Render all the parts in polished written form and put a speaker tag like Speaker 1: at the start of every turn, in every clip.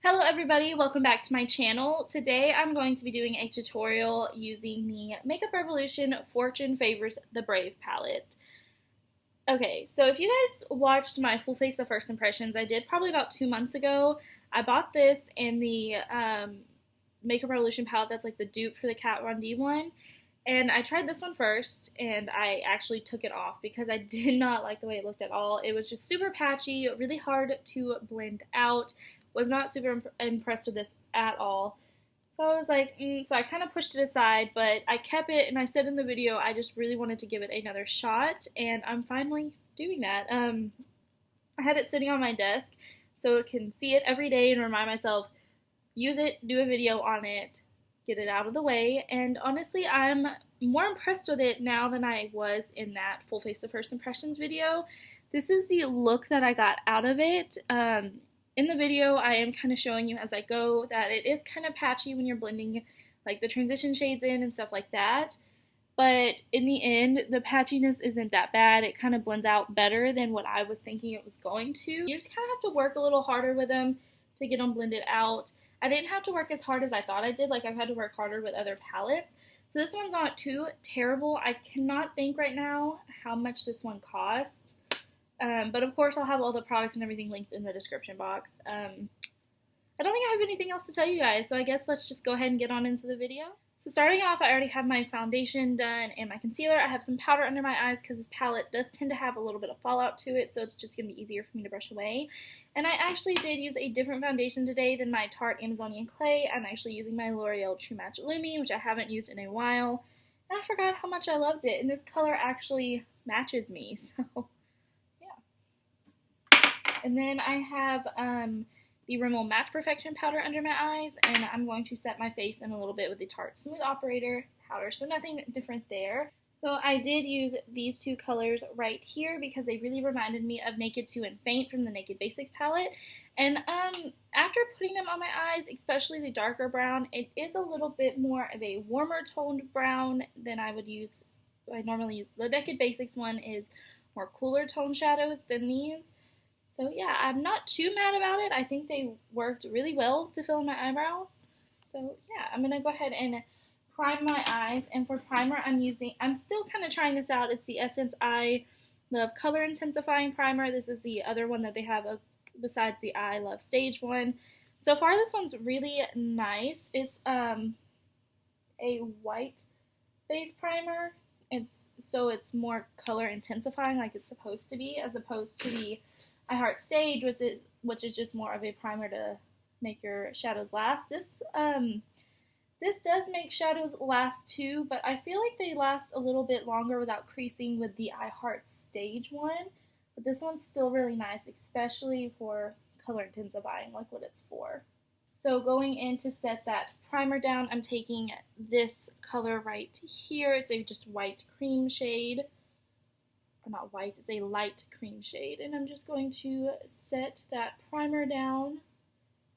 Speaker 1: Hello everybody, welcome back to my channel. Today I'm going to be doing a tutorial using the Makeup Revolution Fortune Favors the Brave palette. Okay, so if you guys watched my full face of first impressions, I did probably about 2 months ago. I bought this in the Makeup Revolution palette that's like the dupe for the Kat Von D one. And I tried this one first, and I actually took it off because I did not like the way it looked at all. It was just super patchy, really hard to blend out. Was not super impressed with this at all. So I was like, so I kind of pushed it aside, but I kept it, and I said in the video I just really wanted to give it another shot, and I'm finally doing that. I had it sitting on my desk so I can see it every day and remind myself, use it, do a video on it, get it out of the way, and honestly I'm more impressed with it now than I was in that full face of first impressions video. This is the look that I got out of it. In the video, I am kind of showing you as I go that it is kind of patchy when you're blending like the transition shades in and stuff like that. But in the end, the patchiness isn't that bad. It kind of blends out better than what I was thinking it was going to. You just kind of have to work a little harder with them to get them blended out. I didn't have to work as hard as I thought I did. Like, I've had to work harder with other palettes. So this one's not too terrible. I cannot think right now how much this one cost. But of course I'll have all the products and everything linked in the description box. I don't think I have anything else to tell you guys, so I guess let's just go ahead and get on into the video. So starting off, I already have my foundation done and my concealer. I have some powder under my eyes because this palette does tend to have a little bit of fallout to it, so it's just going to be easier for me to brush away. And I actually did use a different foundation today than my Tarte Amazonian Clay. I'm actually using my L'Oreal True Match Lumi, which I haven't used in a while. And I forgot how much I loved it, and this color actually matches me, so... And then I have the Rimmel Matte Perfection powder under my eyes, and I'm going to set my face in a little bit with the Tarte Smooth Operator powder, so nothing different there. So I did use these two colors right here because they really reminded me of Naked 2 and Faint from the Naked Basics palette. And after putting them on my eyes, especially the darker brown, it is a little bit more of a warmer toned brown than I would use. I normally use. The Naked Basics one is more cooler tone shadows than these. So yeah, I'm not too mad about it. I think they worked really well to fill in my eyebrows. So yeah, I'm going to go ahead and prime my eyes. And for primer, I'm still kind of trying this out. It's the Essence I Love Color Intensifying Primer. This is the other one that they have besides the I Love Stage one. So far, this one's really nice. It's a white base primer. It's more color intensifying like it's supposed to be, as opposed to the I Heart Stage, which is just more of a primer to make your shadows last. This does make shadows last too, but I feel like they last a little bit longer without creasing with the I Heart Stage one. But this one's still really nice, especially for color intensifying, like what it's for. So going in to set that primer down, I'm taking this color right here. It's a just white cream shade. Or not white, it's a light cream shade, and I'm just going to set that primer down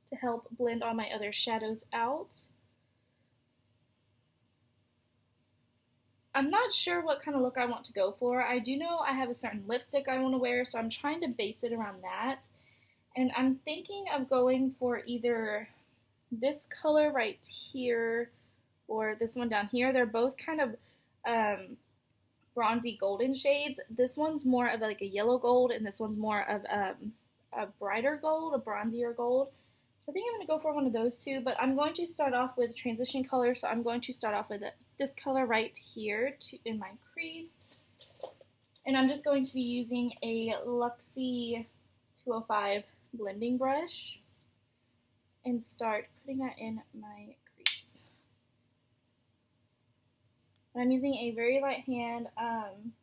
Speaker 1: to help blend all my other shadows out. I'm not sure what kind of look I want to go for. I do know I have a certain lipstick I want to wear, so I'm trying to base it around that. And I'm thinking of going for either this color right here or this one down here. They're both kind of bronzy golden shades. This one's more of like a yellow gold, and this one's more of a brighter gold, a bronzier gold. So I think I'm going to go for one of those two, but I'm going to start off with transition color. So I'm going to start off with this color right here in my crease. And I'm just going to be using a Luxie 205 blending brush and start putting that in my crease. I'm using a very light hand.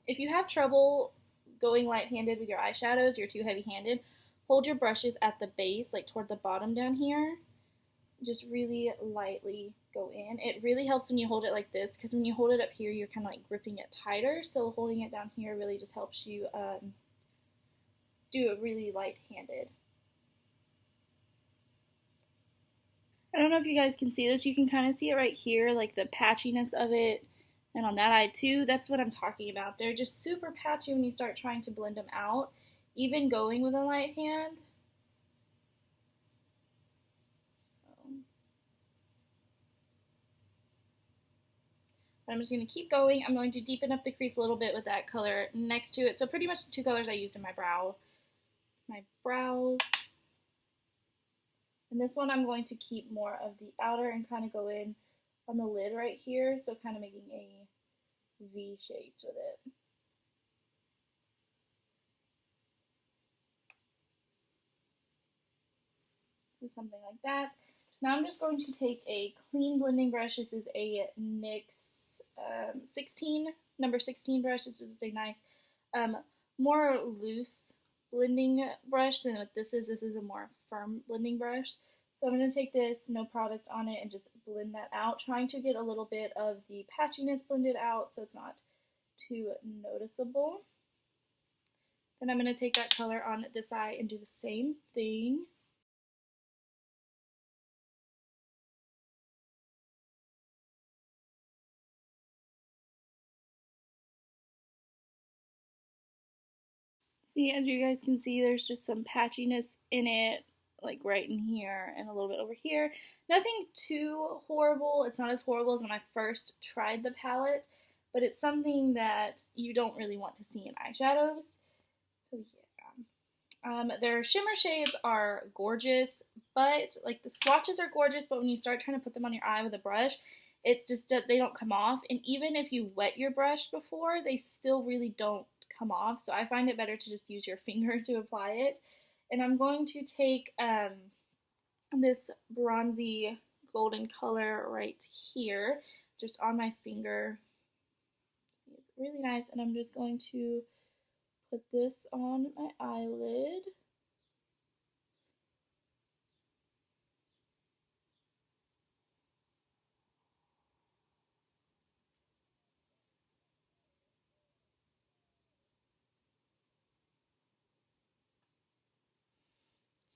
Speaker 1: If you have trouble going light-handed with your eyeshadows, you're too heavy-handed, hold your brushes at the base, like toward the bottom down here. Just really lightly go in. It really helps when you hold it like this, because when you hold it up here, you're kind of like gripping it tighter. So holding it down here really just helps you do it really light-handed. I don't know if you guys can see this. You can kind of see it right here, like the patchiness of it. And on that eye too, that's what I'm talking about. They're just super patchy when you start trying to blend them out, even going with a light hand. But I'm just going to keep going. I'm going to deepen up the crease a little bit with that color next to it. So pretty much the two colors I used in my brows. And this one I'm going to keep more of the outer and kind of go in on the lid right here. So kind of making a V shape with it. So something like that. Now I'm just going to take a clean blending brush. This is a NYX number 16 brush. This is a nice, more loose blending brush than what this is. This is a more firm blending brush. So I'm going to take this, no product on it, and just blend that out, trying to get a little bit of the patchiness blended out so it's not too noticeable. Then I'm going to take that color on this eye and do the same thing. See, as you guys can see, there's just some patchiness in it, like right in here and a little bit over here. Nothing too horrible. It's not as horrible as when I first tried the palette, but it's something that you don't really want to see in eyeshadows. So yeah. Their shimmer shades are gorgeous, but like the swatches are gorgeous, but when you start trying to put them on your eye with a brush, it just, they don't come off. And even if you wet your brush before, they still really don't come off. So I find it better to just use your finger to apply it. And I'm going to take this bronzy golden color right here, just on my finger. It's really nice, and I'm just going to put this on my eyelid.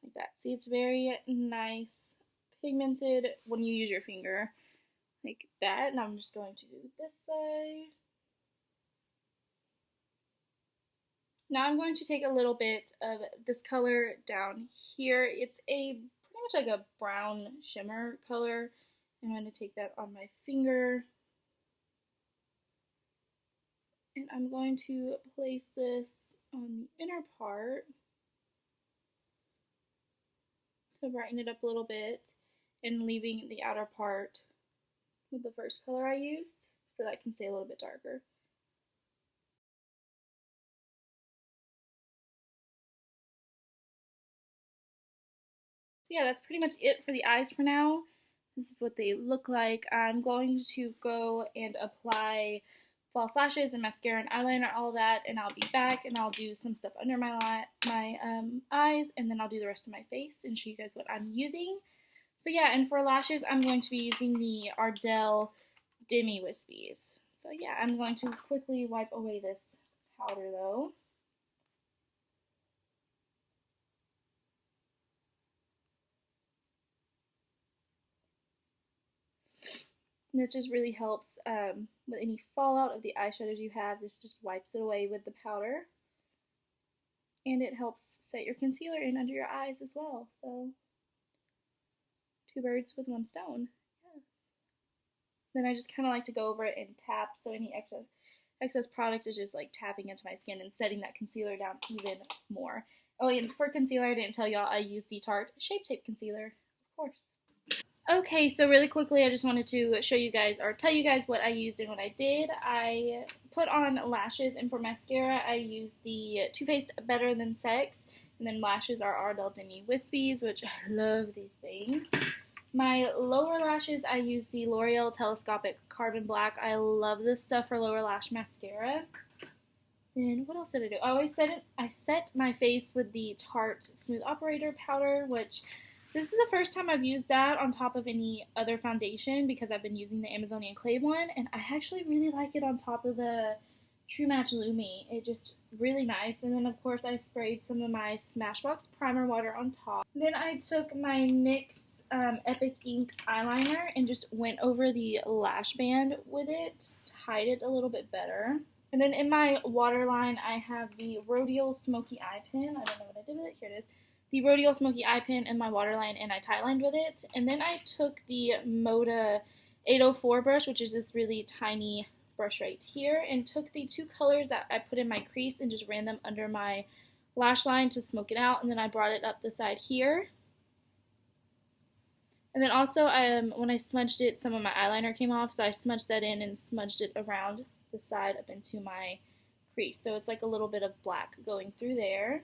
Speaker 1: Like that. See, it's very nice pigmented when you use your finger like that. And I'm just going to do this side. Now I'm going to take a little bit of this color down here. It's a pretty much like a brown shimmer color. I'm going to take that on my finger. And I'm going to place this on the inner part to brighten it up a little bit, and leaving the outer part with the first color I used so that I can stay a little bit darker. So yeah, that's pretty much it for the eyes for now. This is what they look like. I'm going to go and apply false lashes and mascara and eyeliner, all that, and I'll be back and I'll do some stuff under my eyes, and then I'll do the rest of my face and show you guys what I'm using. So yeah, and for lashes, I'm going to be using the Ardell Wispies. So yeah, I'm going to quickly wipe away this powder though. And this just really helps with any fallout of the eyeshadows you have. This just wipes it away with the powder. And it helps set your concealer in under your eyes as well. So, two birds with one stone. Yeah. Then I just kind of like to go over it and tap, so any excess product is just like tapping into my skin and setting that concealer down even more. Oh, and for concealer, I didn't tell y'all I use the Tarte Shape Tape Concealer, of course. Okay, so really quickly, I just wanted to show you guys, or tell you guys what I used and what I did. I put on lashes, and for mascara, I used the Too Faced Better Than Sex, and then lashes are Ardell Wispies, which I love these things. My lower lashes, I used the L'Oreal Telescopic Carbon Black. I love this stuff for lower lash mascara. And what else did I do? I set my face with the Tarte Smooth Operator Powder, which this is the first time I've used that on top of any other foundation because I've been using the Amazonian Clay one, and I actually really like it on top of the True Match Lumi. It's just really nice. And then of course I sprayed some of my Smashbox primer water on top. Then I took my NYX Epic Ink Eyeliner and just went over the lash band with it to hide it a little bit better. And then in my waterline I have the Rodial Smokey Eye Pen. I don't know what I did with it. Here it is. The Rodial Smokey Eye Pen in my waterline, and I tightlined with it. And then I took the Mocha 804 brush, which is this really tiny brush right here, and took the two colors that I put in my crease and just ran them under my lash line to smoke it out, and then I brought it up the side here. And then also, when I smudged it, some of my eyeliner came off, so I smudged that in and smudged it around the side up into my crease. So it's like a little bit of black going through there.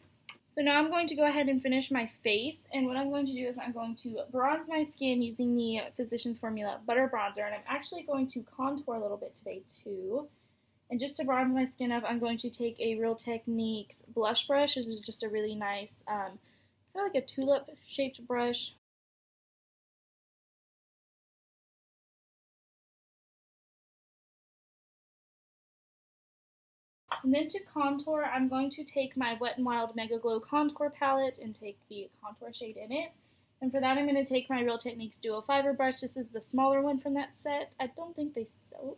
Speaker 1: So now I'm going to go ahead and finish my face, and what I'm going to do is I'm going to bronze my skin using the Physicians Formula Butter Bronzer, and I'm actually going to contour a little bit today too. And just to bronze my skin up, I'm going to take a Real Techniques blush brush. This is just a really nice, kind of like a tulip-shaped brush. And then to contour, I'm going to take my Wet n Wild Mega Glow Contour Palette and take the contour shade in it. And for that, I'm going to take my Real Techniques Duo Fiber brush. This is the smaller one from that set. I don't think they sell.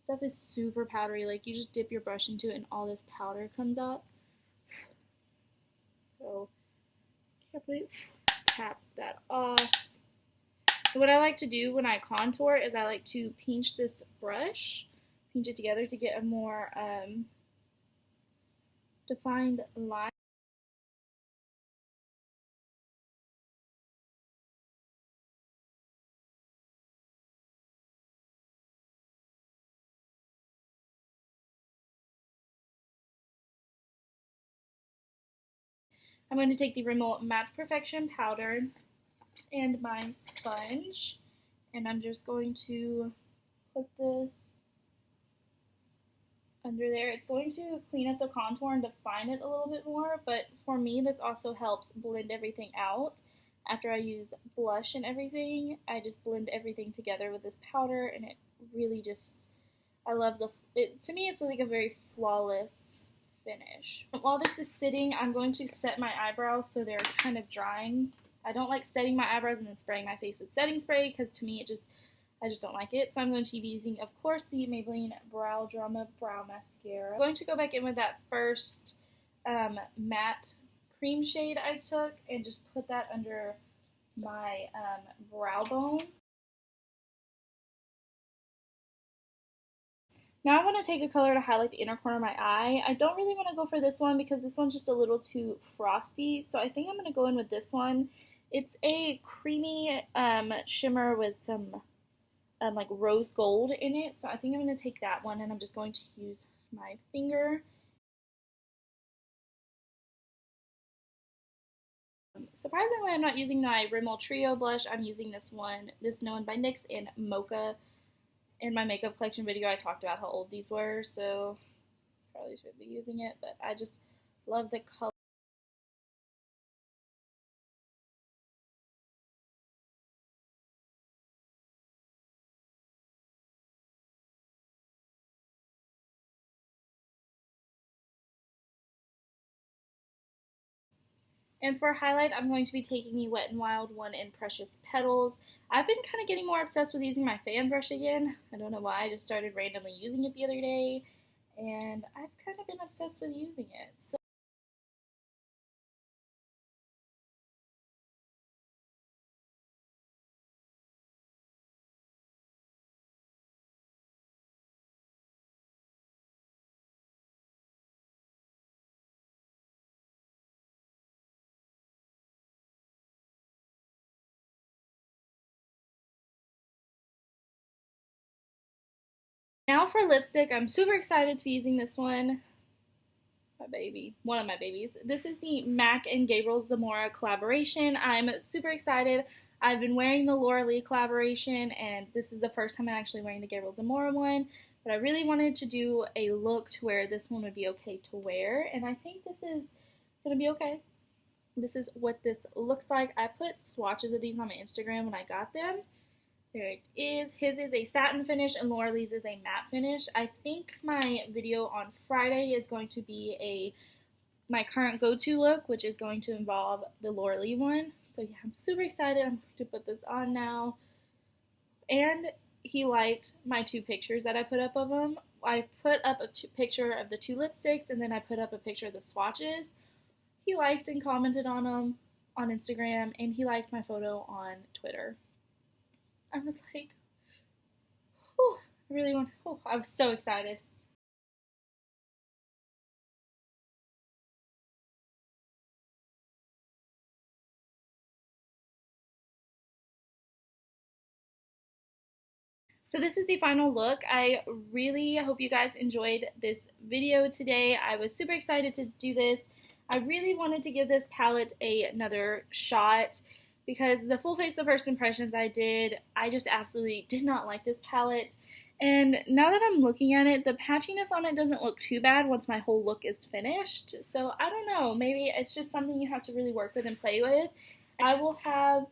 Speaker 1: Stuff is super powdery. Like, you just dip your brush into it and all this powder comes up. So, carefully tap that off. So what I like to do when I contour is I like to pinch this brush, pinch it together to get a more defined line. I'm going to take the Rimmel Matte Perfection powder and my sponge, and I'm just going to put this under there. It's going to clean up the contour and define it a little bit more, but for me this also helps blend everything out. After I use blush and everything, I just blend everything together with this powder, and it really just, I love to me it's like a very flawless finish. While this is sitting, I'm going to set my eyebrows so they're kind of drying. I don't like setting my eyebrows and then spraying my face with setting spray, because to me I just don't like it. So I'm going to be using, of course, the Maybelline Brow Drama Brow Mascara. I'm going to go back in with that first matte cream shade I took and just put that under my brow bone. Now I want to take a color to highlight the inner corner of my eye. I don't really want to go for this one because this one's just a little too frosty, so I think I'm going to go in with this one. It's a creamy shimmer with some like rose gold in it, so I think I'm going to take that one, and I'm just going to use my finger. Surprisingly, I'm not using my Rimmel Trio blush. I'm using this one by NYX in Mocha. In my makeup collection video, I talked about how old these were, so probably should be using it, but I just love the color. And for highlight, I'm going to be taking the Wet n Wild one in Precious Petals. I've been kind of getting more obsessed with using my fan brush again. I don't know why, I just started randomly using it the other day, and I've kind of been obsessed with using it. So now for lipstick, I'm super excited to be using this one. My baby, one of my babies. This is the MAC and Gabriel Zamora collaboration. I'm super excited. I've been wearing the Laura Lee collaboration, and this is the first time I'm actually wearing the Gabriel Zamora one, but I really wanted to do a look to where this one would be okay to wear, and I think this is going to be okay. This is what this looks like. I put swatches of these on my Instagram when I got them. There it is. His is a satin finish and Laura Lee's is a matte finish. I think my video on Friday is going to be my current go-to look, which is going to involve the Laura Lee one. So yeah, I'm super excited. I'm going to put this on now. And he liked my two pictures that I put up of him. I put up a picture of the two lipsticks, and then I put up a picture of the swatches. He liked and commented on them on Instagram, and he liked my photo on Twitter. I was like, Whew, I really want, oh, I was so excited. So this is the final look. I really hope you guys enjoyed this video today. I was super excited to do this. I really wanted to give this palette another shot because the full face of first impressions I did, I just absolutely did not like this palette. And now that I'm looking at it, the patchiness on it doesn't look too bad once my whole look is finished. So I don't know, maybe it's just something you have to really work with and play with. I will have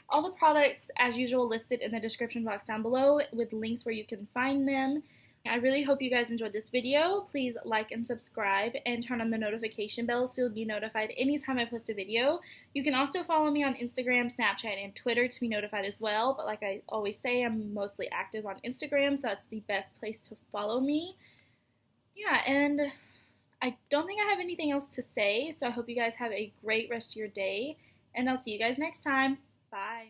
Speaker 1: all the products, as usual, listed in the description box down below with links where you can find them. I really hope you guys enjoyed this video. Please like and subscribe and turn on the notification bell so you'll be notified anytime I post a video. You can also follow me on Instagram, Snapchat, and Twitter to be notified as well. But like I always say, I'm mostly active on Instagram, so that's the best place to follow me. Yeah, and I don't think I have anything else to say, so I hope you guys have a great rest of your day, and I'll see you guys next time. Bye.